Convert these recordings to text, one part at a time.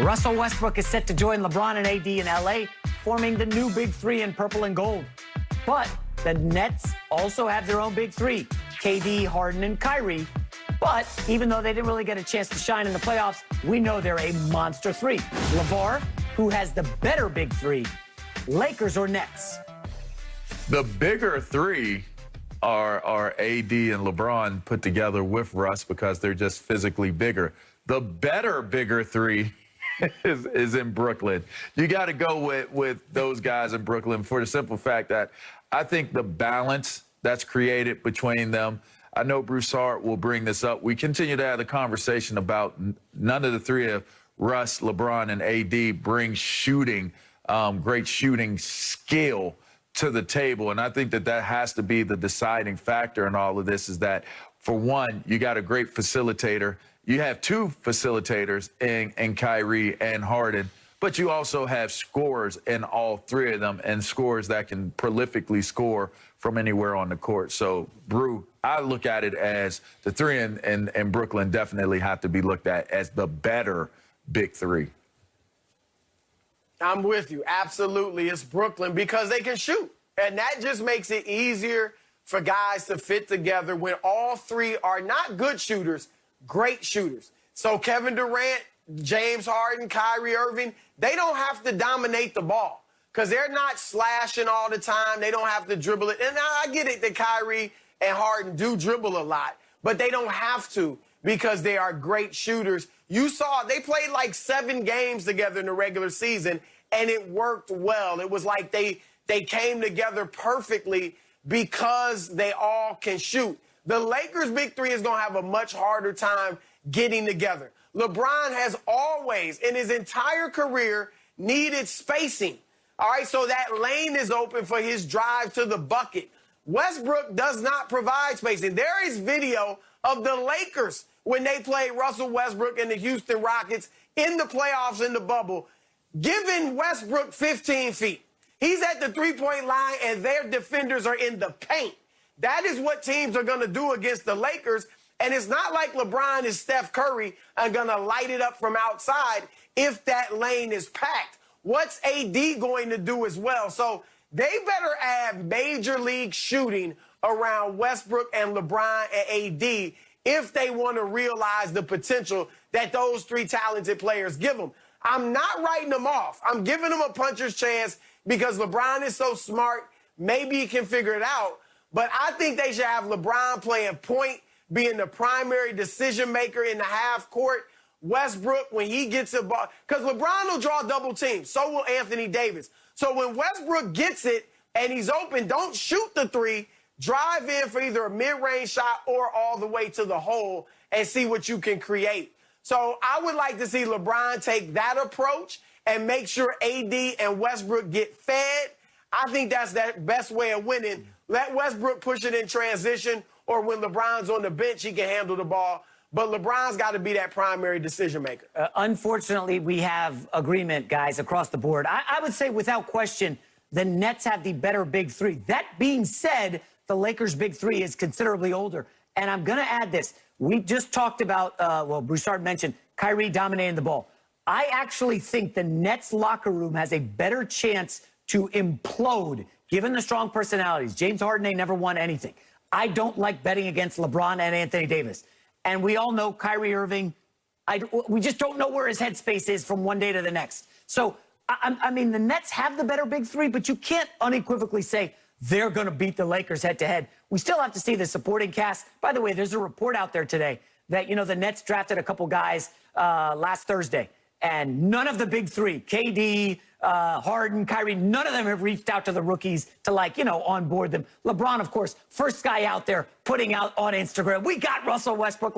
Russell Westbrook is set to join LeBron and AD in LA, forming the new big three in purple and gold. But the Nets also have their own big three, KD, Harden, and Kyrie. But even though they didn't really get a chance to shine in the playoffs, we know they're a monster three. LeVar, who has the better big three, Lakers or Nets? The bigger three are AD and LeBron put together with Russ because they're just physically bigger. The better bigger three is in Brooklyn. You got to go with those guys in Brooklyn for the simple fact that I think the balance that's created between them, I know Broussard will bring this up. We continue to have the conversation about none of the three of Russ, LeBron, and AD bring shooting, great shooting skill to the table. And I think that has to be the deciding factor in all of this is that, for one, you got a great facilitator. You have two facilitators in Kyrie and Harden, but you also have scorers in all three of them and scorers that can prolifically score from anywhere on the court. So, Brew, I look at it as the three in Brooklyn definitely have to be looked at as the better big three. I'm with you. Absolutely. It's Brooklyn because they can shoot. And that just makes it easier for guys to fit together when all three are not good shooters, great shooters. So Kevin Durant, James Harden, Kyrie Irving, they don't have to dominate the ball because they're not slashing all the time. They don't have to dribble it. And I get it that Kyrie and Harden do dribble a lot, but they don't have to because they are great shooters. You saw they played like 7 games together in the regular season, and it worked well. It was like they came together perfectly because they all can shoot. The Lakers' big three is going to have a much harder time getting together. LeBron has always, in his entire career, needed spacing. All right, so that lane is open for his drive to the bucket. Westbrook does not provide spacing. There is video of the Lakers when they played Russell Westbrook and the Houston Rockets in the playoffs in the bubble, giving Westbrook 15 feet. He's at the three-point line, and their defenders are in the paint. That is what teams are going to do against the Lakers, and it's not like LeBron and Steph Curry are going to light it up from outside if that lane is packed. What's AD going to do as well? So they better add major league shooting around Westbrook and LeBron and AD if they want to realize the potential that those three talented players give them. I'm not writing them off. I'm giving them a puncher's chance because LeBron is so smart. Maybe he can figure it out. But I think they should have LeBron playing point, being the primary decision maker in the half court. Westbrook, when he gets a ball, because LeBron will draw double teams. So will Anthony Davis. So when Westbrook gets it and he's open, don't shoot the three. Drive in for either a mid-range shot or all the way to the hole and see what you can create. So I would like to see LeBron take that approach and make sure AD and Westbrook get fed. I think that's the best way of winning. Let Westbrook push it in transition, or when LeBron's on the bench, he can handle the ball. But LeBron's got to be that primary decision maker. Unfortunately, we have agreement, guys, across the board. I would say without question, the Nets have the better big three. That being said, the Lakers' big three is considerably older. And I'm going to add this. We just talked about, Broussard mentioned Kyrie dominating the ball. I actually think the Nets locker room has a better chance to implode, given the strong personalities. James Harden ain't never won anything. I don't like betting against LeBron and Anthony Davis. And we all know Kyrie Irving, we just don't know where his headspace is from one day to the next. So, I mean, the Nets have the better big three, but you can't unequivocally say they're going to beat the Lakers head-to-head. We still have to see the supporting cast. By the way, there's a report out there today that, the Nets drafted a couple guys last Thursday, and none of the big three, KD, Harden, Kyrie, none of them have reached out to the rookies to, onboard them. LeBron, of course, first guy out there putting out on Instagram, we got Russell Westbrook.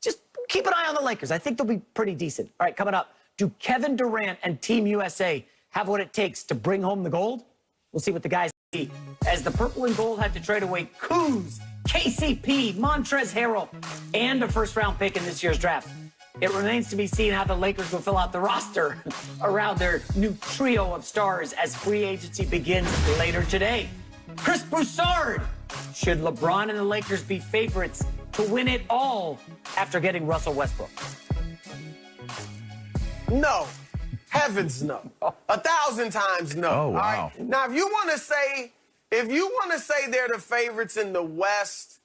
Just keep an eye on the Lakers. I think they'll be pretty decent. All right, coming up, do Kevin Durant and Team USA have what it takes to bring home the gold? We'll see what the guys see. As the purple and gold had to trade away Kuz, KCP, Montrezl Harrell, and a first-round pick in this year's draft. It remains to be seen how the Lakers will fill out the roster around their new trio of stars as free agency begins later today. Chris Broussard, should LeBron and the Lakers be favorites to win it all after getting Russell Westbrook? No. Heavens no. 1,000 times no. Oh, All wow. right? Now, if you want to say they're the favorites in the West,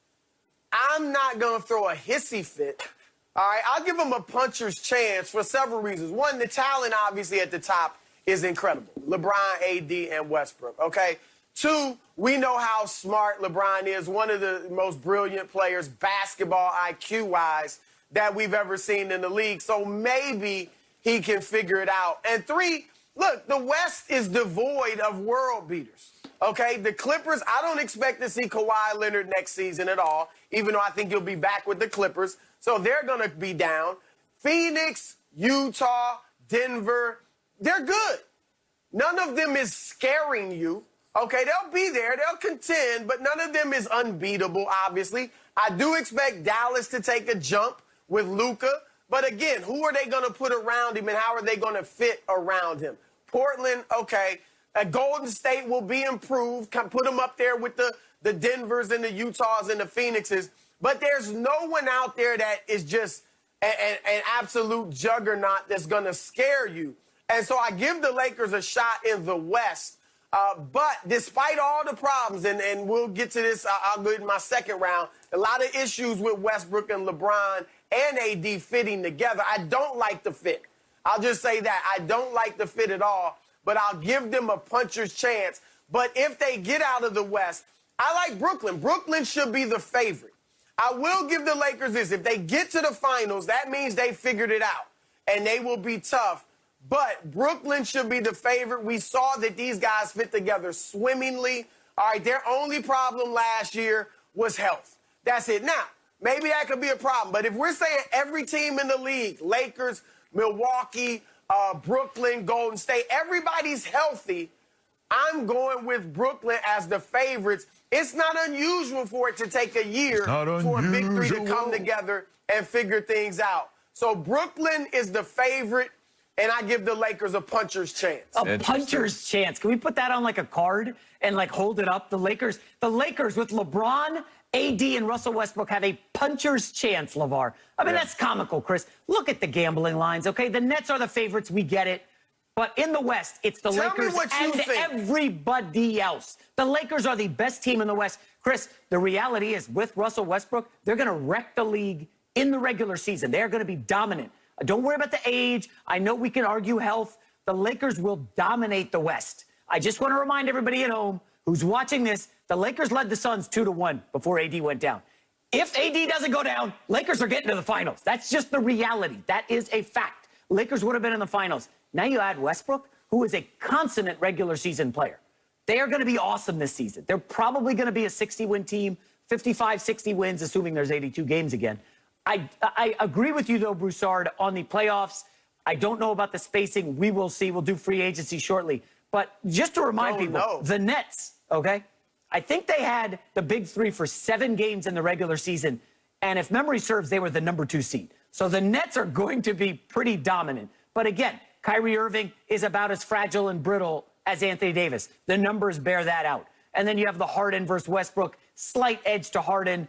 I'm not going to throw a hissy fit. All right? I'll give them a puncher's chance for several reasons. One, the talent, obviously, at the top is incredible. LeBron, AD, and Westbrook, okay? Two, we know how smart LeBron is, one of the most brilliant players, basketball IQ-wise, that we've ever seen in the league. So maybe he can figure it out. And three, look, the West is devoid of world beaters, okay? The Clippers, I don't expect to see Kawhi Leonard next season at all, even though I think he'll be back with the Clippers. So they're going to be down. Phoenix, Utah, Denver, they're good. None of them is scaring you. Okay, they'll be there, they'll contend, but none of them is unbeatable, obviously. I do expect Dallas to take a jump with Luka, but again, who are they going to put around him and how are they going to fit around him? Portland, okay. Golden State will be improved, put them up there with the Denvers and the Utahs and the Phoenixes, but there's no one out there that is just an absolute juggernaut that's going to scare you. And so I give the Lakers a shot in the West. But despite all the problems, and we'll get to this, I'll go in my second round, a lot of issues with Westbrook and LeBron and AD fitting together. I don't like the fit. I'll just say that. I don't like the fit at all, but I'll give them a puncher's chance. But if they get out of the West, I like Brooklyn. Brooklyn should be the favorite. I will give the Lakers this. If they get to the finals, that means they figured it out, and they will be tough. But Brooklyn should be the favorite. We saw that these guys fit together swimmingly. All right, their only problem last year was health. That's it. Now, maybe that could be a problem. But if we're saying every team in the league, Lakers, Milwaukee, Brooklyn, Golden State, everybody's healthy, I'm going with Brooklyn as the favorites. It's not unusual for it to take a year for a big three to come together and figure things out. So Brooklyn is the favorite. And I give the Lakers a puncher's chance. A puncher's chance. Can we put that on like a card and like hold it up? The Lakers with LeBron, AD, and Russell Westbrook have a puncher's chance, LeVar. I mean, that's comical, Chris. Look at the gambling lines, okay? The Nets are the favorites. We get it. But in the West, it's the Lakers and everybody else. The Lakers are the best team in the West. Chris, the reality is with Russell Westbrook, they're going to wreck the league in the regular season. They're going to be dominant. Don't worry about the age. I know we can argue health. The Lakers will dominate the West. I just want to remind everybody at home who's watching this, the Lakers led the Suns 2-1 before AD went down. If AD doesn't go down, Lakers are getting to the finals. That's just the reality. That is a fact. Lakers would have been in the finals. Now you add Westbrook, who is a consummate regular season player. They are going to be awesome this season. They're probably going to be a 60-win team, 55, 60 wins, assuming there's 82 games again. I agree with you, though, Broussard, on the playoffs. I don't know about the spacing. We will see. We'll do free agency shortly. But just to remind people, the Nets, okay, I think they had the big three for 7 games in the regular season. And if memory serves, they were the number 2 seed. So the Nets are going to be pretty dominant. But again, Kyrie Irving is about as fragile and brittle as Anthony Davis. The numbers bear that out. And then you have the Harden versus Westbrook, slight edge to Harden.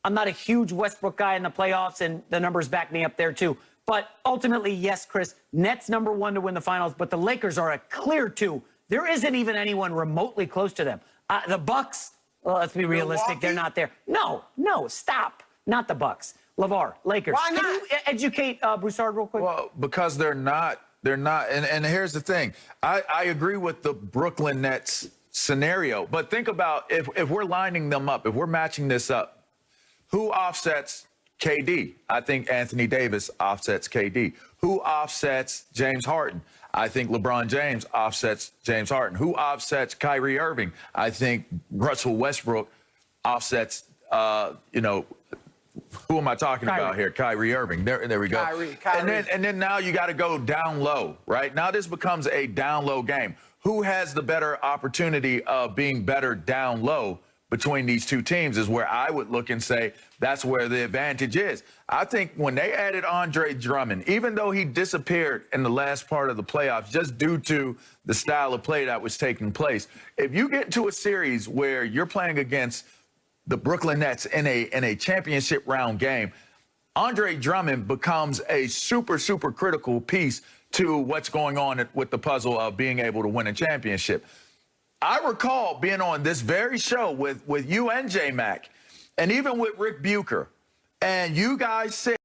I'm not a huge Westbrook guy in the playoffs, and the numbers back me up there, too. But ultimately, yes, Chris, Nets number 1 to win the finals, but the Lakers are a clear 2. There isn't even anyone remotely close to them. The Bucks, well, let's be realistic, Milwaukee? they're not there. No, stop. Not the Bucks. LeVar, Lakers. Why not? Can you educate Broussard real quick? Well, because they're not. And here's the thing. I agree with the Brooklyn Nets scenario, but think about if we're lining them up, if we're matching this up, who offsets KD? I think Anthony Davis offsets KD. Who offsets James Harden? I think LeBron James offsets James Harden. Who offsets Kyrie Irving? I think Russell Westbrook offsets, who am I talking about here? Kyrie Irving. There we go. Kyrie. And then now you got to go down low, right? Now this becomes a down low game. Who has the better opportunity of being better down low between these two teams is where I would look and say that's where the advantage is. I think when they added Andre Drummond, even though he disappeared in the last part of the playoffs just due to the style of play that was taking place, if you get to a series where you're playing against the Brooklyn Nets in a championship round game, Andre Drummond becomes a super, super critical piece to what's going on with the puzzle of being able to win a championship. I recall being on this very show with you and J-Mac, and even with Rick Bucher, and you guys said,